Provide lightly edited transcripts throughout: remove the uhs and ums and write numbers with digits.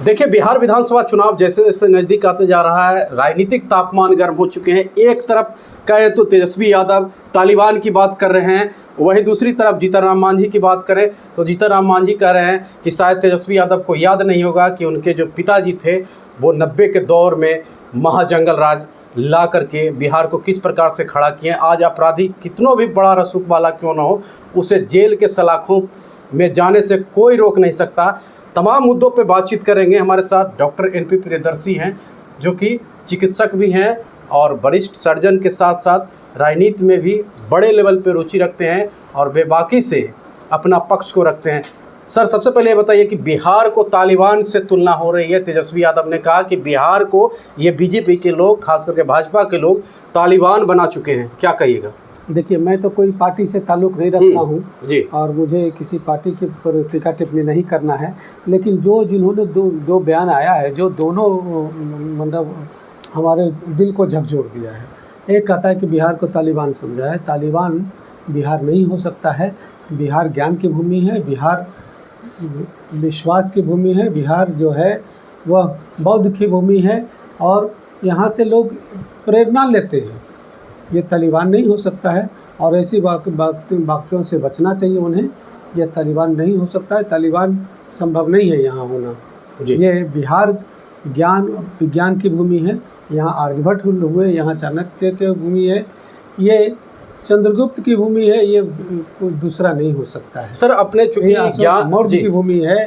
देखिए, बिहार विधानसभा चुनाव जैसे जैसे नज़दीक आते जा रहा है, राजनीतिक तापमान गर्म हो चुके हैं। एक तरफ कहे तो तेजस्वी यादव तालिबान की बात कर रहे हैं, वहीं दूसरी तरफ जीतन राम मांझी की बात करें तो जीतन राम मांझी कह रहे हैं कि शायद तेजस्वी यादव को याद नहीं होगा कि उनके जो पिताजी थे वो 90 के दौर में महाजंगल राज ला करके बिहार को किस प्रकार से खड़ा किए। आज अपराधी कितनों भी बड़ा रसूख वाला क्यों ना हो, उसे जेल के सलाखों में जाने से कोई रोक नहीं सकता। तमाम मुद्दों पे बातचीत करेंगे। हमारे साथ डॉक्टर NP प्रियदर्शी हैं, जो कि चिकित्सक भी हैं और वरिष्ठ सर्जन के साथ साथ राजनीति में भी बड़े लेवल पे रुचि रखते हैं और बेबाकी से अपना पक्ष को रखते हैं। सर, सबसे पहले ये बताइए कि बिहार को तालिबान से तुलना हो रही है। तेजस्वी यादव ने कहा कि बिहार को ये बीजेपी के लोग, खास करके भाजपा के लोग, तालिबान बना चुके हैं। क्या कहिएगा? देखिए, मैं तो कोई पार्टी से ताल्लुक़ नहीं रखता हूँ जी, और मुझे किसी पार्टी के ऊपर टीका टिप्पणी नहीं करना है। लेकिन जिन्होंने दो बयान आया है, जो दोनों मतलब हमारे दिल को झकझोर दिया है। एक कहता है कि बिहार को तालिबान समझा है। तालिबान बिहार नहीं हो सकता है। बिहार ज्ञान की भूमि है, बिहार विश्वास की भूमि है, बिहार जो है वह बौद्ध की भूमि है और यहाँ से लोग प्रेरणा लेते हैं। ये तालिबान नहीं हो सकता है और ऐसी वाक्यों से बचना चाहिए उन्हें। यह तालिबान नहीं हो सकता है, तालिबान संभव नहीं है यहाँ होना। ये बिहार ज्ञान विज्ञान की भूमि है। यहाँ आर्यभट्ट हुए, यहाँ चाणक्य की भूमि है, ये चंद्रगुप्त की भूमि है, ये कोई दूसरा नहीं हो सकता है। सर, अपने चूंकि मौर्य की भूमि है,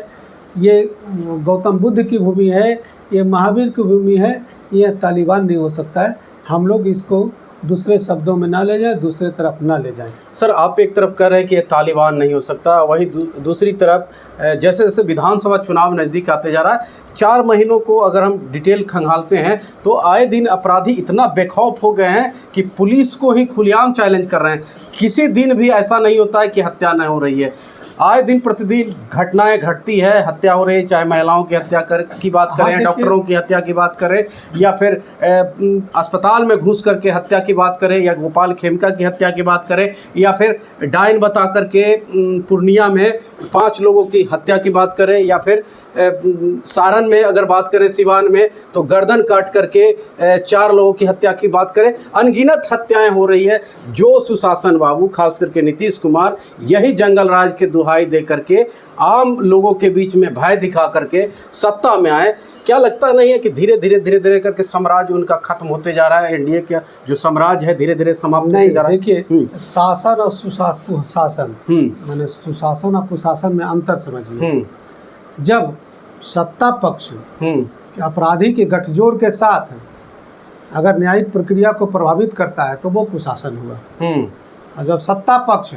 ये गौतम बुद्ध की भूमि है, ये महावीर की भूमि है। ये तालिबान नहीं हो सकता है। हम लोग इसको दूसरे शब्दों में ना ले जाएं, दूसरे तरफ ना ले जाएं। सर, आप एक तरफ कह रहे हैं कि ये तालिबान नहीं हो सकता, वहीं दूसरी तरफ जैसे जैसे विधानसभा चुनाव नज़दीक आते जा रहा है, 4 महीनों को अगर हम डिटेल खंगालते हैं तो आए दिन अपराधी इतना बेखौफ हो गए हैं कि पुलिस को ही खुलेआम चैलेंज कर रहे हैं। किसी दिन भी ऐसा नहीं होता है कि हत्या नहीं हो रही है। आए दिन प्रतिदिन घटनाएं घटती है, हत्या हो रही है, चाहे महिलाओं की हत्या की बात करें, डॉक्टरों की हत्या की बात करें, या फिर अस्पताल में घुस करके हत्या की बात करें, या गोपाल खेमका की हत्या की बात करें, या फिर डायन बता करके पूर्णिया में 5 लोगों की हत्या की बात करें, या फिर सारण में अगर बात करें, सिवान में तो गर्दन काट करके 4 लोगों की हत्या की बात करें। अनगिनत हत्याएं हो रही है। जो सुशासन बाबू, खास करके नीतीश कुमार, यही जंगल राज के दुहाई दे करके आम लोगों के बीच में भय दिखा करके सत्ता में आए। क्या लगता नहीं है कि धीरे धीरे करके साम्राज्य उनका खत्म होते जा रहा है? एनडीए का जो साम्राज्य है धीरे धीरे समाप्त होते जा रहा है। देखिए, शासन और सुशासन, मैंने सुशासन और कुशासन में अंतर समझिए। जब सत्ता पक्ष अपराधी के गठजोड़ के साथ अगर न्यायिक प्रक्रिया को प्रभावित करता है तो वो कुशासन हुआ। और जब सत्ता पक्ष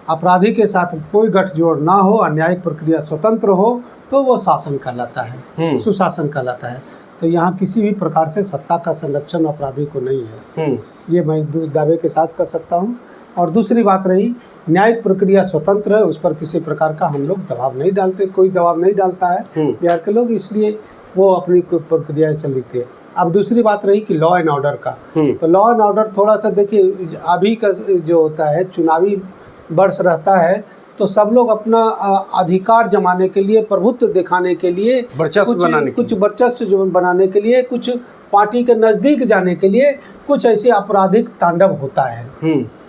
अपराधी के साथ कोई गठजोड़ ना हो और न्यायिक प्रक्रिया स्वतंत्र हो तो वो शासन कहलाता है, सुशासन कहलाता है। तो यहाँ किसी भी प्रकार से सत्ता का संरक्षण अपराधी को नहीं है, ये मैं दावे के साथ कर सकता हूँ। और दूसरी बात रही, न्यायिक प्रक्रिया स्वतंत्र है, उस पर किसी प्रकार का हम लोग दबाव नहीं डालते, कोई दबाव नहीं डालता है बिहार के लोग, इसलिए वो अपनी प्रक्रिया से लिखते हैं। अब दूसरी बात रही कि लॉ एंड ऑर्डर का, तो लॉ एंड ऑर्डर थोड़ा सा देखिए, अभी का जो होता है चुनावी वर्ष रहता है तो सब लोग अपना अधिकार जमाने के लिए, प्रभुत्व दिखाने के लिए, कुछ वर्चस्व बनाने के लिए, कुछ पार्टी के नज़दीक जाने के लिए कुछ ऐसे आपराधिक तांडव होता है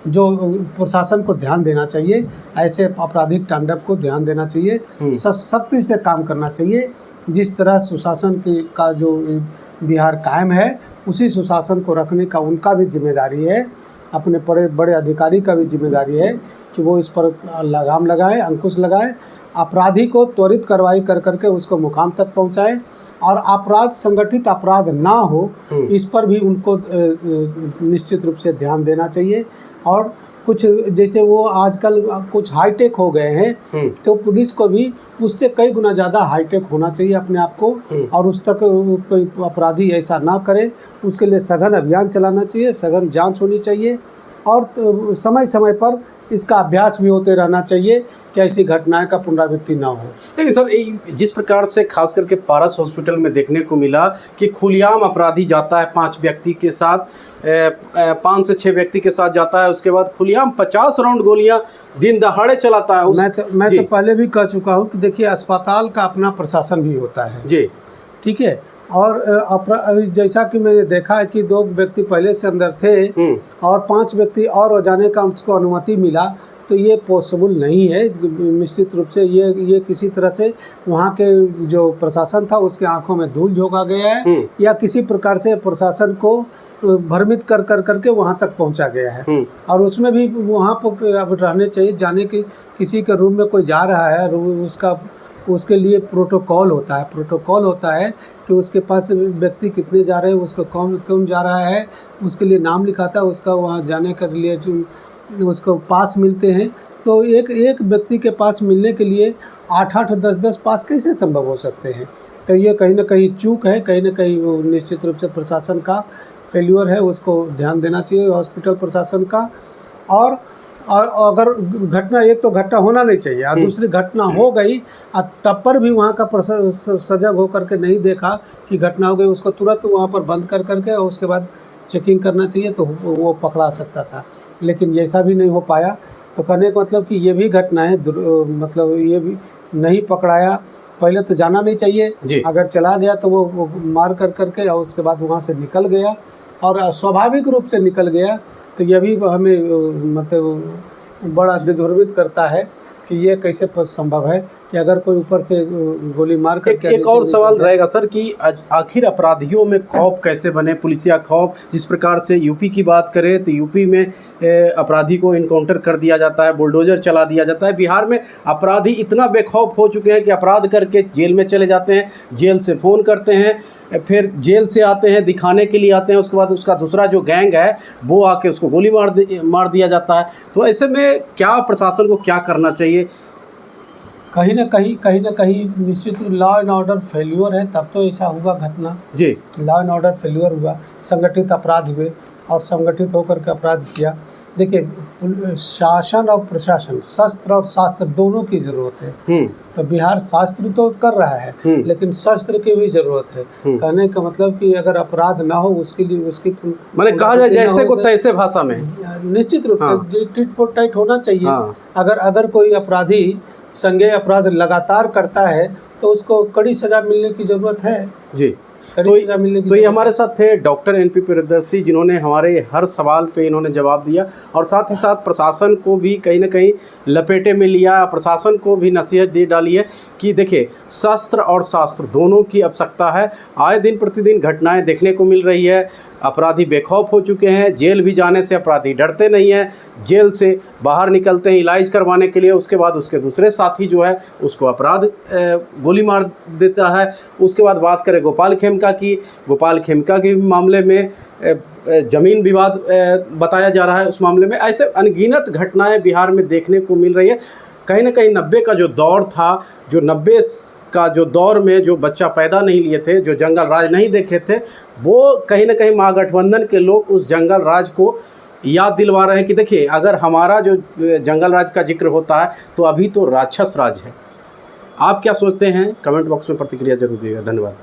जो प्रशासन को ध्यान देना चाहिए। ऐसे आपराधिक तांडव को ध्यान देना चाहिए, सख्ती से काम करना चाहिए। जिस तरह सुशासन का जो बिहार कायम है, उसी सुशासन को रखने का उनका भी जिम्मेदारी है, अपने बड़े अधिकारी का भी जिम्मेदारी है कि वो इस पर लगाम लगाए, अंकुश लगाए, अपराधी को त्वरित कार्रवाई कर करके उसको मुकाम तक पहुंचाए और संगठित अपराध ना हो, इस पर भी उनको निश्चित रूप से ध्यान देना चाहिए। और कुछ जैसे वो आजकल कुछ हाईटेक हो गए हैं तो पुलिस को भी उससे कई गुना ज़्यादा हाईटेक होना चाहिए अपने आप को, और उस तक कोई अपराधी ऐसा ना करे, उसके लिए सघन अभियान चलाना चाहिए, सघन जांच होनी चाहिए और समय समय पर इसका अभ्यास भी होते रहना चाहिए कि ऐसी घटनाएं का पुनरावृत्ति ना हो। लेकिन सर जिस प्रकार से खास करके पारस हॉस्पिटल में देखने को मिला कि खुलेआम अपराधी जाता है 5 व्यक्ति के साथ, 5 से 6 व्यक्ति के साथ जाता है, उसके बाद खुलेआम 50 राउंड गोलियां दिन दहाड़े चलाता है। मैं तो पहले भी कह चुका हूँ कि देखिए अस्पताल का अपना प्रशासन भी होता है जी, ठीक है। और जैसा कि मैंने देखा है कि 2 व्यक्ति पहले से अंदर थे और 5 व्यक्ति और जाने का उसको अनुमति मिला, तो ये पॉसिबल नहीं है। निश्चित रूप से ये किसी तरह से वहाँ के जो प्रशासन था उसके आंखों में धूल झोंका गया है या किसी प्रकार से प्रशासन को भ्रमित करके वहाँ तक पहुँचा गया है। और उसमें भी वहाँ पर अब रहने चाहिए, जाने की किसी के रूम में कोई जा रहा है, उसके लिए प्रोटोकॉल होता है कि उसके पास व्यक्ति कितने जा रहे हैं, उसको कौन जा रहा है, उसके लिए नाम लिखाता है, उसका वहाँ जाने के लिए उसको पास मिलते हैं। तो एक व्यक्ति के पास मिलने के लिए 8-8 10-10 पास कैसे संभव हो सकते हैं? तो ये कहीं ना कहीं चूक है, कहीं ना कहीं वो निश्चित रूप से प्रशासन का फेल्यूर है, उसको ध्यान देना चाहिए हॉस्पिटल प्रशासन का। और अगर घटना, एक तो घटना होना नहीं चाहिए और दूसरी घटना हो गई तब पर भी वहाँ का सजग होकर के नहीं देखा कि घटना हो गई, उसको तुरंत वहाँ पर बंद करके और उसके बाद चेकिंग करना चाहिए, तो वो पकड़ा सकता था। लेकिन ऐसा भी नहीं हो पाया। तो कहने का मतलब कि ये भी घटनाएं मतलब ये भी नहीं पकड़ाया। पहले तो जाना नहीं चाहिए, अगर चला गया तो वो मार करके और उसके बाद वहाँ से निकल गया और स्वाभाविक रूप से निकल गया। तो यह भी हमें मतलब बड़ा दिग्भ्रमित करता है कि ये कैसे संभव है कि अगर कोई ऊपर से गोली मार कर। एक और सवाल रहेगा सर कि आखिर अपराधियों में खौफ कैसे बने, पुलिसिया खौफ। जिस प्रकार से यूपी की बात करें तो यूपी में अपराधी को इनकाउंटर कर दिया जाता है, बुलडोजर चला दिया जाता है। बिहार में अपराधी इतना बेखौफ हो चुके हैं कि अपराध करके जेल में चले जाते हैं, जेल से फ़ोन करते हैं, फिर जेल से आते हैं, दिखाने के लिए आते हैं, उसके बाद उसका दूसरा जो गैंग है वो आके उसको गोली मार दिया जाता है। तो ऐसे में क्या प्रशासन को क्या करना चाहिए? कहीं ना कहीं निश्चित लॉ एंड ऑर्डर फेल्यूर है, तब तो ऐसा हुआ घटना जी। लॉ एंड ऑर्डर फेल्यूर हुआ, संगठित अपराध हुए और संगठित होकर के अपराध किया। देखिए शासन और प्रशासन, शस्त्र और शास्त्र दोनों की जरूरत है। तो बिहार शास्त्र तो कर रहा है लेकिन शस्त्र की भी जरूरत है। कहने का मतलब कि अगर अपराध ना हो उसके लिए उसकी मैंने कहा जाए जैसे को तैसे भाषा में निश्चित रूप से टिट फॉर टैट होना चाहिए। अगर कोई अपराधी संज्ञेय अपराध लगातार करता है तो उसको कड़ी सजा मिलने की जरूरत है जी। तो ये हमारे साथ थे डॉक्टर एनपी प्रियदर्शी, जिन्होंने हमारे हर सवाल पे इन्होंने जवाब दिया और साथ ही साथ प्रशासन को भी कहीं ना कहीं लपेटे में लिया, प्रशासन को भी नसीहत दे डाली है कि देखिए शस्त्र और शास्त्र दोनों की आवश्यकता है। आए दिन प्रतिदिन घटनाएं देखने को मिल रही है, अपराधी बेखौफ हो चुके हैं, जेल भी जाने से अपराधी डरते नहीं हैं, जेल से बाहर निकलते हैं इलाज करवाने के लिए, उसके बाद उसके दूसरे साथी जो है उसको अपराध गोली मार देता है। उसके बाद बात करें गोपाल खेमका के मामले में ज़मीन विवाद बताया जा रहा है, उस मामले में ऐसे अनगिनत घटनाएं बिहार में देखने को मिल रही है। कहीं ना कहीं 90 का जो दौर था, जो 90 का जो दौर में जो बच्चा पैदा नहीं लिए थे, जो जंगल राज नहीं देखे थे, वो कहीं ना कहीं महागठबंधन के लोग उस जंगल राज को याद दिलवा रहे हैं कि देखिए अगर हमारा जो जंगल राज का जिक्र होता है तो अभी तो राक्षस राज है। आप क्या सोचते हैं? कमेंट बॉक्स में प्रतिक्रिया जरूर दीजिएगा। धन्यवाद।